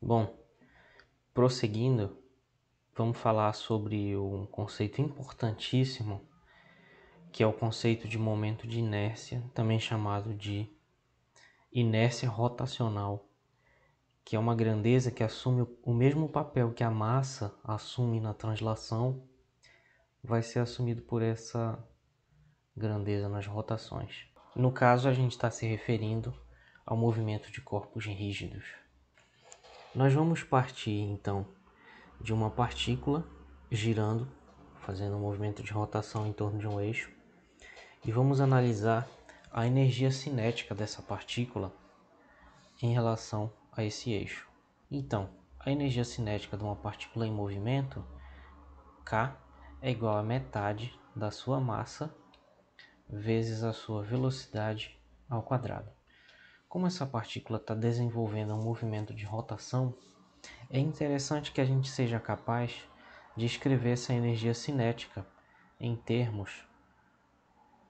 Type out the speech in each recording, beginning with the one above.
Bom, prosseguindo, vamos falar sobre um conceito importantíssimo, que é o conceito de momento de inércia, também chamado de inércia rotacional, que é uma grandeza que assume o mesmo papel que a massa assume na translação, vai ser assumido por essa grandeza nas rotações. No caso, a gente está se referindo ao movimento de corpos rígidos. Nós vamos partir, então, de uma partícula girando, fazendo um movimento de rotação em torno de um eixo, e vamos analisar a energia cinética dessa partícula em relação a esse eixo. Então, a energia cinética de uma partícula em movimento, K, é igual a metade da sua massa vezes a sua velocidade ao quadrado. Como essa partícula está desenvolvendo um movimento de rotação, é interessante que a gente seja capaz de escrever essa energia cinética em termos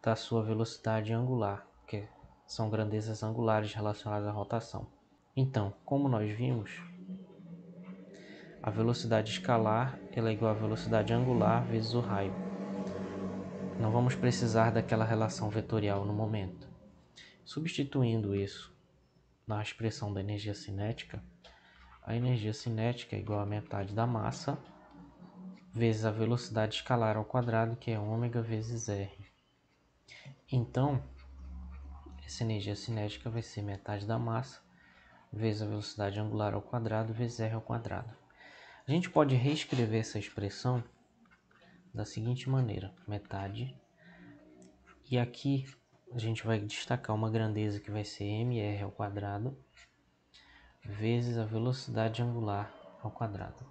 da sua velocidade angular, que são grandezas angulares relacionadas à rotação. Então, como nós vimos, a velocidade escalar ela é igual à velocidade angular vezes o raio. Não vamos precisar daquela relação vetorial no momento. Substituindo isso na expressão da energia cinética, a energia cinética é igual a metade da massa vezes a velocidade escalar ao quadrado, que é ômega vezes r. Então, essa energia cinética vai ser metade da massa vezes a velocidade angular ao quadrado vezes r ao quadrado. A gente pode reescrever essa expressão da seguinte maneira: metade, e aqui a gente vai destacar uma grandeza que vai ser mr ao quadrado vezes a velocidade angular ao quadrado.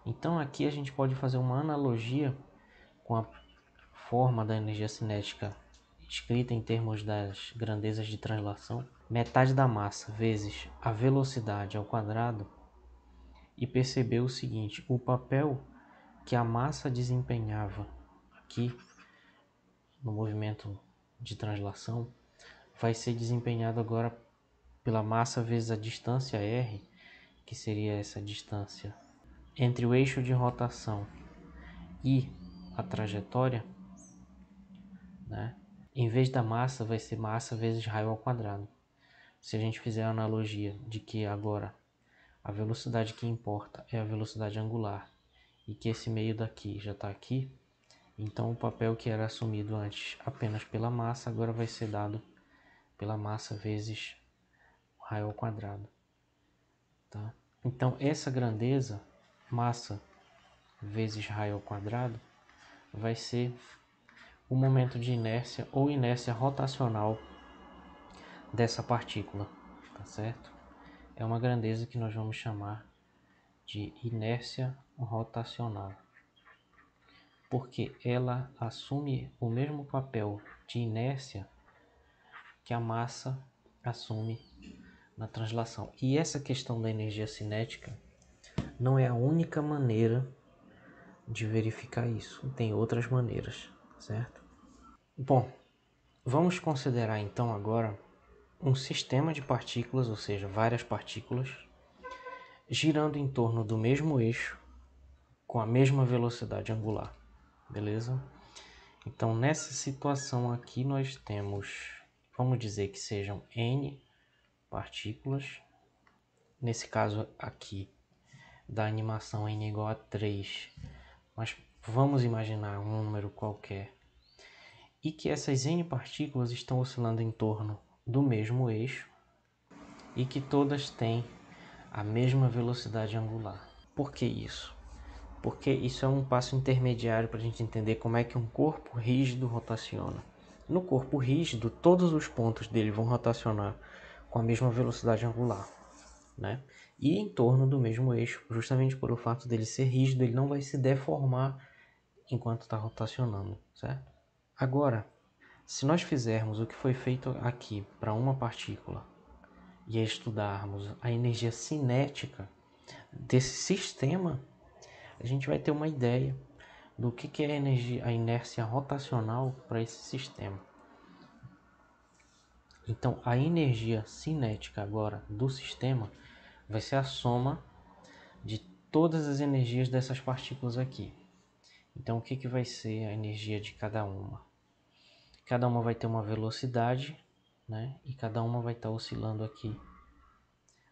Então aqui a gente pode fazer uma analogia com a forma da energia cinética escrita em termos das grandezas de translação, metade da massa vezes a velocidade ao quadrado, e perceber o seguinte: o papel que a massa desempenhava aqui no movimento de translação vai ser desempenhado agora pela massa vezes a distância r, que seria essa distância entre o eixo de rotação e a trajetória, né? Em vez da massa, vai ser massa vezes raio ao quadrado. Se a gente fizer a analogia de que agora a velocidade que importa é a velocidade angular e que esse meio daqui já está aqui, então o papel que era assumido antes apenas pela massa agora vai ser dado pela massa vezes raio ao quadrado. Tá? Então essa grandeza, massa vezes raio ao quadrado, vai ser o momento de inércia ou inércia rotacional dessa partícula, tá certo? É uma grandeza que nós vamos chamar de inércia rotacional, porque ela assume o mesmo papel de inércia que a massa assume na translação. E essa questão da energia cinética não é a única maneira de verificar isso, tem outras maneiras, certo? Bom, vamos considerar então agora um sistema de partículas, ou seja, várias partículas, girando em torno do mesmo eixo com a mesma velocidade angular, beleza? Então nessa situação aqui nós temos, vamos dizer que sejam n partículas, nesse caso aqui da animação n igual a 3, mas vamos imaginar um número qualquer, e que essas n partículas estão oscilando em torno do mesmo eixo e que todas têm a mesma velocidade angular. Por que isso? Porque isso é um passo intermediário para a gente entender como é que um corpo rígido rotaciona. No corpo rígido, todos os pontos dele vão rotacionar com a mesma velocidade angular, né? E em torno do mesmo eixo, justamente por o fato dele ser rígido, ele não vai se deformar enquanto está rotacionando, certo? Agora, se nós fizermos o que foi feito aqui para uma partícula e estudarmos a energia cinética desse sistema, a gente vai ter uma ideia do que é a inércia rotacional para esse sistema. Então, a energia cinética agora do sistema vai ser a soma de todas as energias dessas partículas aqui. Então, o que vai ser a energia de cada uma? Cada uma vai ter uma velocidade, né? E cada uma vai estar oscilando aqui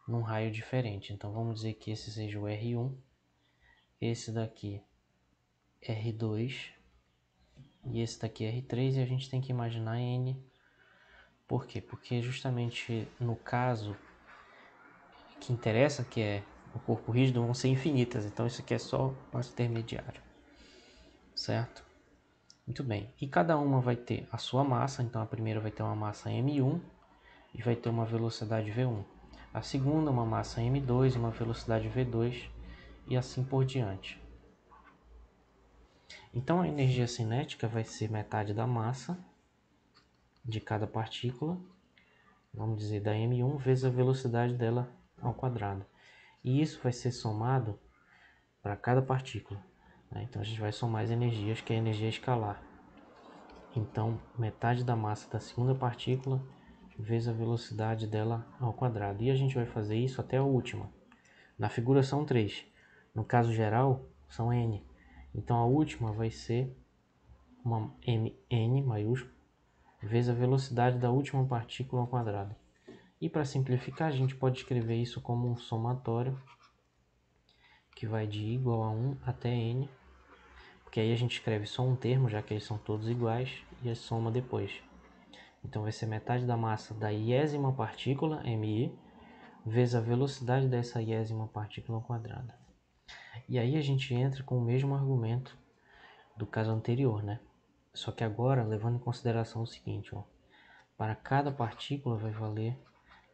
num raio diferente. Então, vamos dizer que esse seja o R1, esse daqui R2 e esse daqui R3, e a gente tem que imaginar N. Por quê? Porque justamente no caso que interessa, que é o corpo rígido, vão ser infinitas. Então, isso aqui é só o intermediário, certo? Muito bem. E cada uma vai ter a sua massa. Então, a primeira vai ter uma massa M1 e vai ter uma velocidade V1. A segunda, uma massa M2 e uma velocidade V2 e assim por diante. Então, a energia cinética vai ser metade da massa de cada partícula, vamos dizer da M1, vezes a velocidade dela ao quadrado. E isso vai ser somado para cada partícula, né? Então, a gente vai somar as energias, que é a energia escalar. Então, metade da massa da segunda partícula vezes a velocidade dela ao quadrado. E a gente vai fazer isso até a última. Na figura são 3. No caso geral, são n. Então, a última vai ser uma mn maiúsculo vezes a velocidade da última partícula ao quadrado. E para simplificar, a gente pode escrever isso como um somatório que vai de igual a 1 até n, porque aí a gente escreve só um termo, já que eles são todos iguais, e a soma depois. Então vai ser metade da massa da iésima partícula, mi, vezes a velocidade dessa iésima partícula ao quadrado. E aí a gente entra com o mesmo argumento do caso anterior, né? Só que agora, levando em consideração o seguinte, ó, para cada partícula vai valer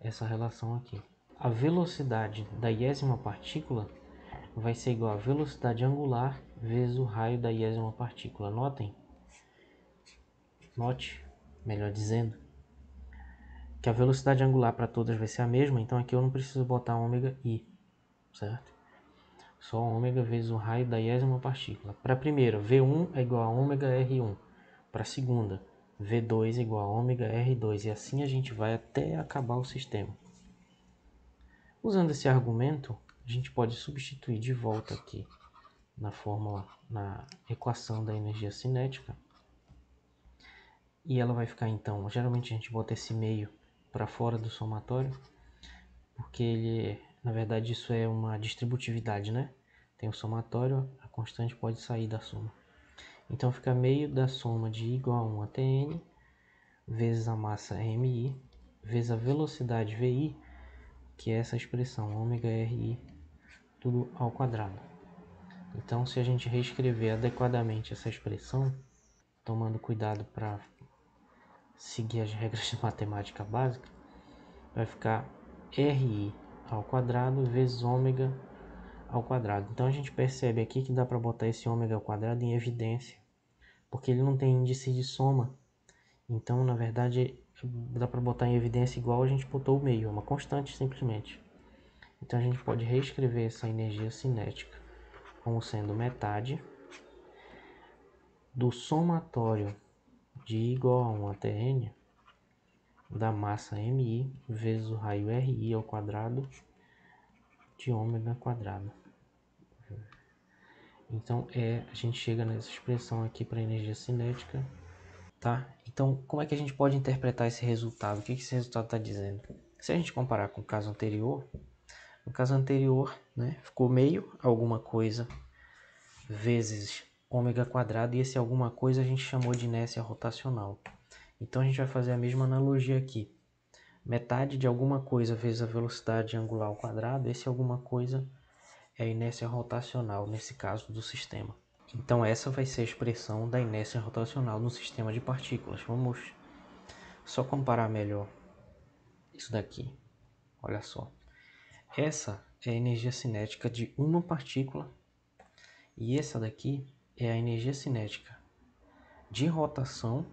essa relação aqui. A velocidade da iésima partícula vai ser igual à velocidade angular vezes o raio da iésima partícula. Note, melhor dizendo, que a velocidade angular para todas vai ser a mesma, então aqui eu não preciso botar ômega i, certo? Só ômega vezes o raio da iésima partícula. Para a primeira, V1 é igual a ômega R1. Para a segunda, V2 é igual a ômega R2. E assim a gente vai até acabar o sistema. Usando esse argumento, a gente pode substituir de volta aqui na fórmula, na equação da energia cinética. E ela vai ficar então, geralmente a gente bota esse meio para fora do somatório, porque ele, na verdade, isso é uma distributividade, né? Tem o somatório, a constante pode sair da soma. Então fica meio da soma de igual a 1 até n, vezes a massa mi, vezes a velocidade vi, que é essa expressão, ômega ri, tudo ao quadrado. Então, se a gente reescrever adequadamente essa expressão, tomando cuidado para seguir as regras de matemática básica, vai ficar ri ao quadrado vezes ômega ao quadrado. Então a gente percebe aqui que dá para botar esse ômega ao quadrado em evidência, porque ele não tem índice de soma. Então, na verdade, dá para botar em evidência igual a gente botou o meio, é uma constante simplesmente. Então a gente pode reescrever essa energia cinética como sendo metade do somatório de igual a 1 até n da massa mi vezes o raio ri ao quadrado de ômega quadrado. Então a gente chega nessa expressão aqui para energia cinética, tá? Então como é que a gente pode interpretar esse resultado? O que esse resultado está dizendo? Se a gente comparar com o caso anterior, no caso anterior, né, ficou meio alguma coisa vezes ômega quadrado, e esse alguma coisa a gente chamou de inércia rotacional. Então a gente vai fazer a mesma analogia aqui. Metade de alguma coisa vezes a velocidade angular ao quadrado, esse alguma coisa é a inércia rotacional, nesse caso do sistema. Então essa vai ser a expressão da inércia rotacional no sistema de partículas. Vamos só comparar melhor isso daqui. Olha só. Essa é a energia cinética de uma partícula e essa daqui é a energia cinética de rotação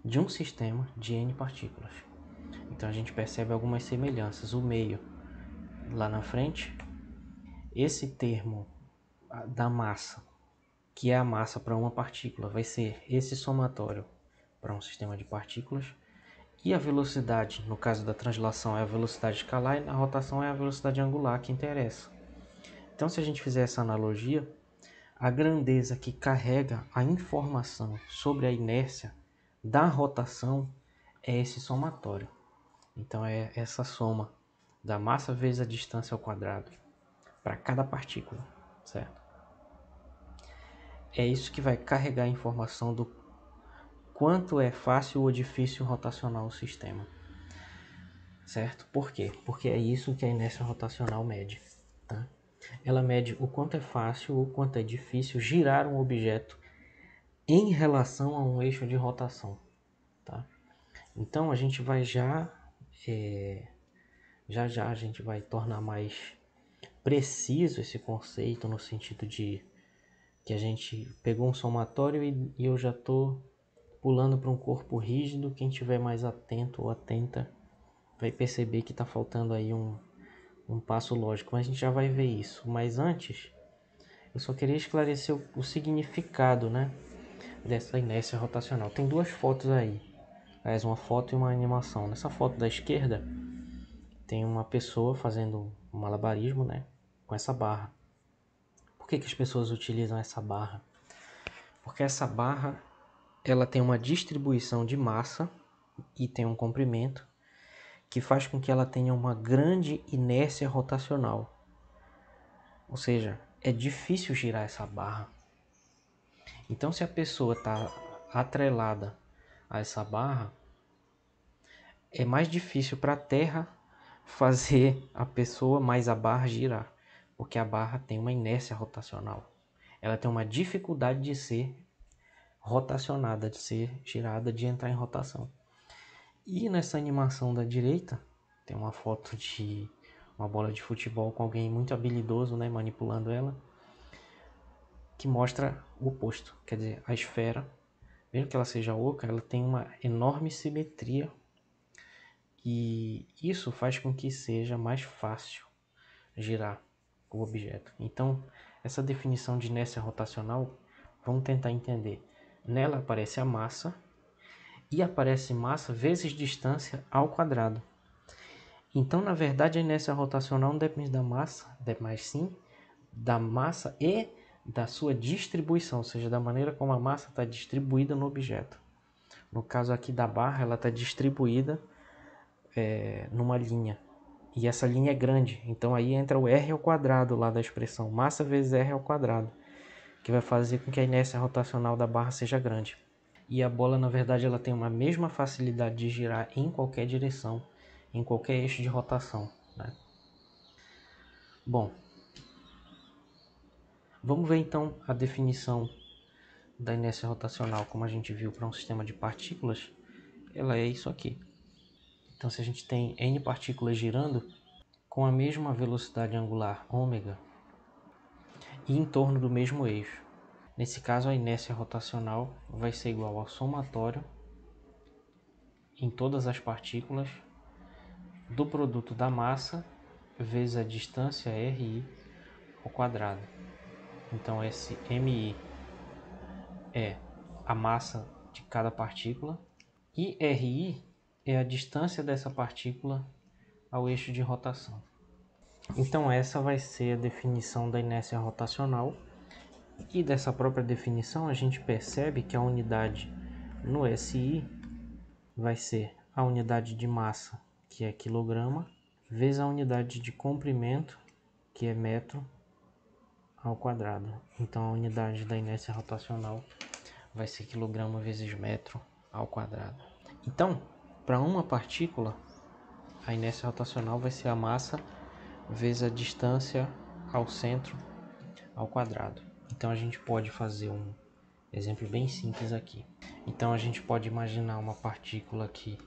de um sistema de n partículas. Então a gente percebe algumas semelhanças. O meio lá na frente, esse termo da massa, que é a massa para uma partícula, vai ser esse somatório para um sistema de partículas, E a velocidade, no caso da translação, é a velocidade escalar e na rotação é a velocidade angular que interessa. Então, se a gente fizer essa analogia, a grandeza que carrega a informação sobre a inércia da rotação é esse somatório. Então, é essa soma da massa vezes a distância ao quadrado para cada partícula, certo? É isso que vai carregar a informação do quanto é fácil ou difícil rotacionar o sistema, certo? Por quê? Porque é isso que a inércia rotacional mede, tá? Ela mede o quanto é fácil ou quanto é difícil girar um objeto em relação a um eixo de rotação, tá? Então a gente vai já a gente vai tornar mais preciso esse conceito no sentido de que a gente pegou um somatório e eu já estou pulando para um corpo rígido. Quem tiver mais atento ou atenta vai perceber que está faltando aí um passo lógico, mas a gente já vai ver isso. Mas antes, eu só queria esclarecer o significado, né, dessa inércia rotacional. Tem duas fotos aí, aliás, uma foto e uma animação. Nessa foto da esquerda tem uma pessoa fazendo um malabarismo, né, com essa barra. Por que as pessoas utilizam essa barra? Porque essa barra ela tem uma distribuição de massa e tem um comprimento que faz com que ela tenha uma grande inércia rotacional. Ou seja, é difícil girar essa barra. Então, se a pessoa está atrelada a essa barra, é mais difícil para a Terra fazer a pessoa mais a barra girar, porque a barra tem uma inércia rotacional. Ela tem uma dificuldade de ser rotacionada, de ser girada, de entrar em rotação. E nessa animação da direita, tem uma foto de uma bola de futebol com alguém muito habilidoso, né, manipulando ela, que mostra o oposto. Quer dizer, a esfera, mesmo que ela seja oca, ela tem uma enorme simetria e isso faz com que seja mais fácil girar o objeto. Então, essa definição de inércia rotacional, vamos tentar entender. Nela aparece a massa e aparece massa vezes distância ao quadrado. Então, na verdade, a inércia rotacional não depende da massa, mas sim da massa e da sua distribuição, ou seja, da maneira como a massa está distribuída no objeto. No caso aqui da barra, ela está distribuída numa linha. E essa linha é grande, então aí entra o R ao quadrado lá da expressão, massa vezes R ao quadrado, que vai fazer com que a inércia rotacional da barra seja grande. E a bola, na verdade, ela tem uma mesma facilidade de girar em qualquer direção, em qualquer eixo de rotação, né? Bom, vamos ver então a definição da inércia rotacional, como a gente viu para um sistema de partículas, ela é isso aqui. Então, se a gente tem n partículas girando com a mesma velocidade angular ômega e em torno do mesmo eixo, nesse caso a inércia rotacional vai ser igual ao somatório em todas as partículas do produto da massa vezes a distância RI ao quadrado. Então esse MI é a massa de cada partícula e RI é a distância dessa partícula ao eixo de rotação. Então essa vai ser a definição da inércia rotacional, e dessa própria definição a gente percebe que a unidade no SI vai ser a unidade de massa, que é quilograma, vezes a unidade de comprimento, que é metro ao quadrado. Então a unidade da inércia rotacional vai ser quilograma vezes metro ao quadrado. Então, para uma partícula, a inércia rotacional vai ser a massa vezes a distância ao centro ao quadrado. Então a gente pode fazer um exemplo bem simples aqui. Então a gente pode imaginar uma partícula aqui,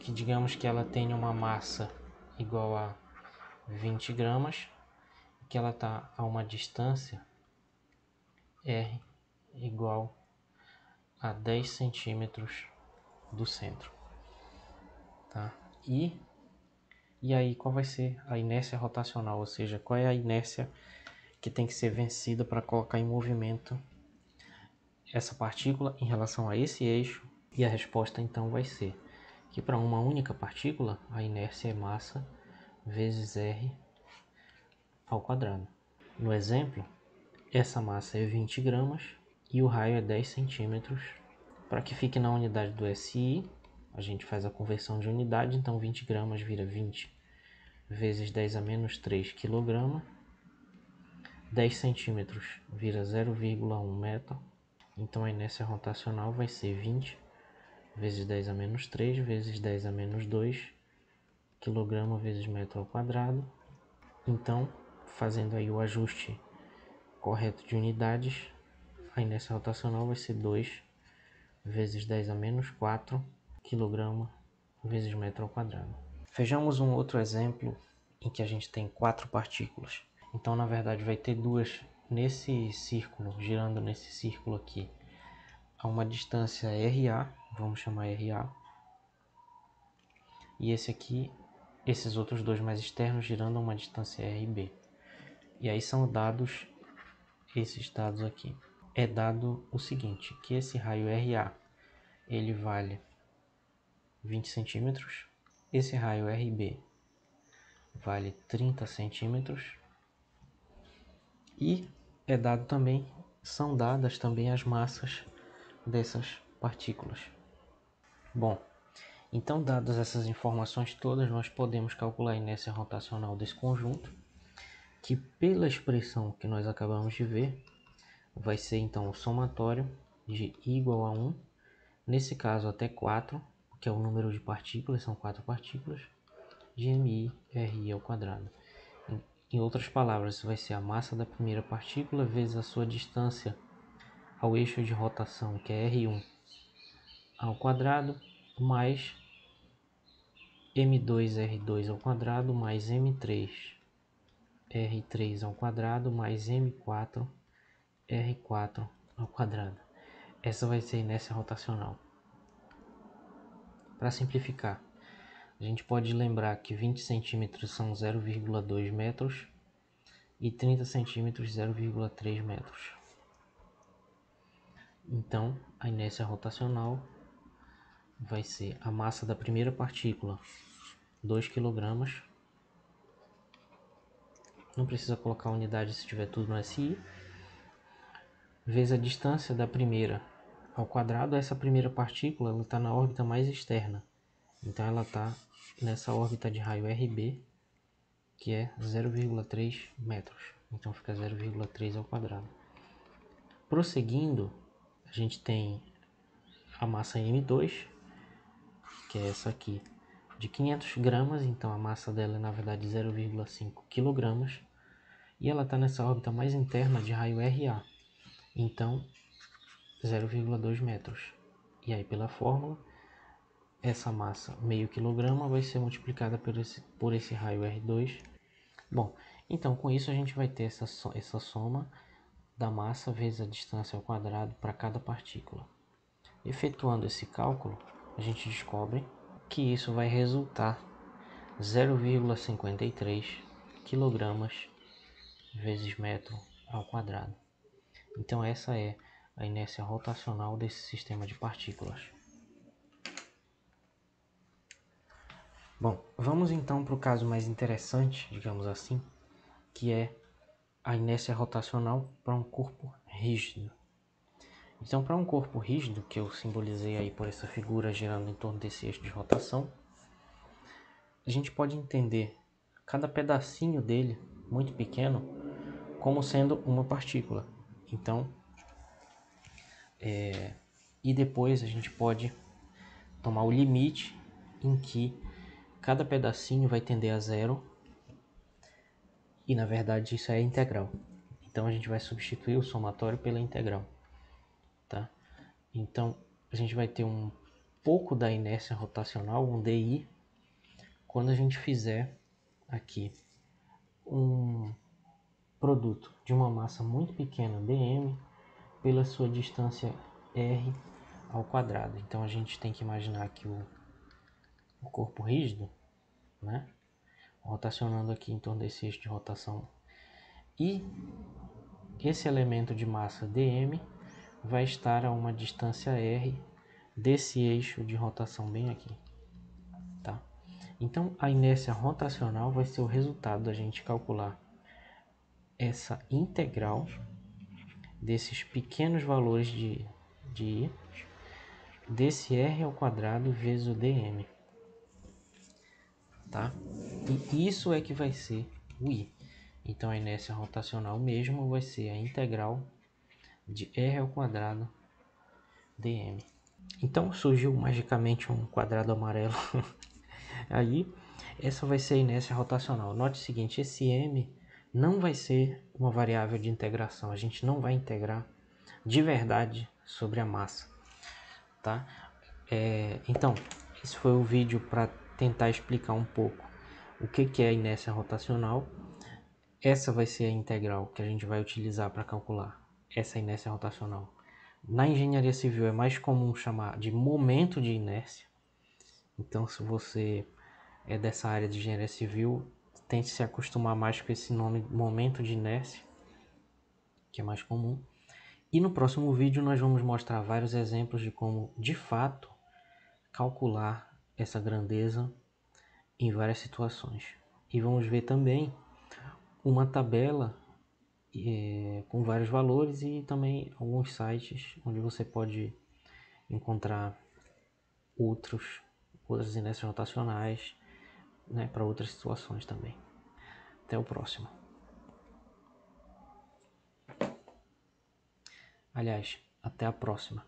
que digamos que ela tenha uma massa igual a 20 gramas, que ela está a uma distância R igual a 10 centímetros do centro, tá? E aí qual vai ser a inércia rotacional, ou seja, qual é a inércia que tem que ser vencida para colocar em movimento essa partícula em relação a esse eixo? E a resposta então vai ser que para uma única partícula a inércia é massa vezes r ao quadrado. No exemplo, essa massa é 20 gramas e o raio é 10 centímetros. Para que fique na unidade do SI, a gente faz a conversão de unidade, então 20 gramas vira 20 vezes 10 a menos 3 kg. 10 centímetros vira 0,1 metro. Então a inércia rotacional vai ser 20 vezes 10 a menos 3 vezes 10 a menos 2 kg vezes metro ao quadrado. Então, fazendo aí o ajuste correto de unidades, a inércia rotacional vai ser 2 vezes 10 a menos 4 kg vezes metro ao quadrado. Vejamos um outro exemplo em que a gente tem 4 partículas. Então, na verdade, vai ter duas nesse círculo, girando nesse círculo aqui, a uma distância RA, vamos chamar RA, e esse aqui, esses outros dois mais externos, girando a uma distância RB. E aí são dados esses dados aqui. É dado o seguinte, que esse raio RA, ele vale 20 centímetros, esse raio RB vale 30 centímetros, e é dado também, são dadas também as massas dessas partículas. Bom, então dadas essas informações todas, nós podemos calcular a inércia rotacional desse conjunto, que pela expressão que nós acabamos de ver, vai ser então o somatório de I igual a 1, nesse caso até 4, que é o número de partículas, são 4 partículas, de MI RI ao quadrado. Em outras palavras, vai ser a massa da primeira partícula vezes a sua distância ao eixo de rotação, que é R1 ao quadrado, mais M2R2 ao quadrado, mais M3R3 ao quadrado, mais M4R4 ao quadrado. Essa vai ser a inércia rotacional. Para simplificar, a gente pode lembrar que 20 centímetros são 0,2 metros e 30 centímetros 0,3 metros. Então, a inércia rotacional vai ser a massa da primeira partícula, 2 kg. Não precisa colocar unidade se tiver tudo no SI. Vezes a distância da primeira ao quadrado. Essa primeira partícula está na órbita mais externa. Então ela está nessa órbita de raio RB, que é 0,3 metros. Então fica 0,3 ao quadrado. Prosseguindo, a gente tem a massa M2, que é essa aqui, de 500 gramas. Então a massa dela é na verdade 0,5 kg. E ela está nessa órbita mais interna de raio RA. Então 0,2 metros. E aí pela fórmula, essa massa, meio quilograma, vai ser multiplicada por esse raio R2. Bom, então com isso a gente vai ter essa soma da massa vezes a distância ao quadrado para cada partícula. Efetuando esse cálculo, a gente descobre que isso vai resultar 0,53 kg vezes metro ao quadrado. Então essa é a inércia rotacional desse sistema de partículas. Bom, vamos então para o caso mais interessante, digamos assim, que é a inércia rotacional para um corpo rígido. Então, para um corpo rígido, que eu simbolizei aí por essa figura girando em torno desse eixo de rotação, a gente pode entender cada pedacinho dele, muito pequeno, como sendo uma partícula. Então, e depois a gente pode tomar o limite em que cada pedacinho vai tender a zero, e na verdade isso é integral. Então a gente vai substituir o somatório pela integral, tá? Então a gente vai ter um pouco da inércia rotacional, um DI, quando a gente fizer aqui um produto de uma massa muito pequena, dm, pela sua distância r ao quadrado. Então a gente tem que imaginar que o corpo rígido, né, rotacionando aqui em torno desse eixo de rotação, e esse elemento de massa dm vai estar a uma distância r desse eixo de rotação bem aqui. Então, a inércia rotacional vai ser o resultado da gente calcular essa integral desses pequenos valores de I, desse R ao quadrado vezes o dm, tá? E isso é que vai ser o I. Então, a inércia rotacional mesmo vai ser a integral de R ao quadrado dm. Então, surgiu magicamente um quadrado amarelo aí. Essa vai ser a inércia rotacional. Note o seguinte, esse m não vai ser uma variável de integração. A gente não vai integrar de verdade sobre a massa, tá? Então, esse foi o vídeo para tentar explicar um pouco o que é a inércia rotacional. Essa vai ser a integral que a gente vai utilizar para calcular essa inércia rotacional. Na engenharia civil é mais comum chamar de momento de inércia. Então, se você é dessa área de engenharia civil, tente se acostumar mais com esse nome, momento de inércia, que é mais comum. E no próximo vídeo nós vamos mostrar vários exemplos de como, de fato, calcular essa grandeza em várias situações. E vamos ver também uma tabela com vários valores e também alguns sites onde você pode encontrar outras inércias rotacionais, né, para outras situações também. Até o próximo. Aliás, até a próxima.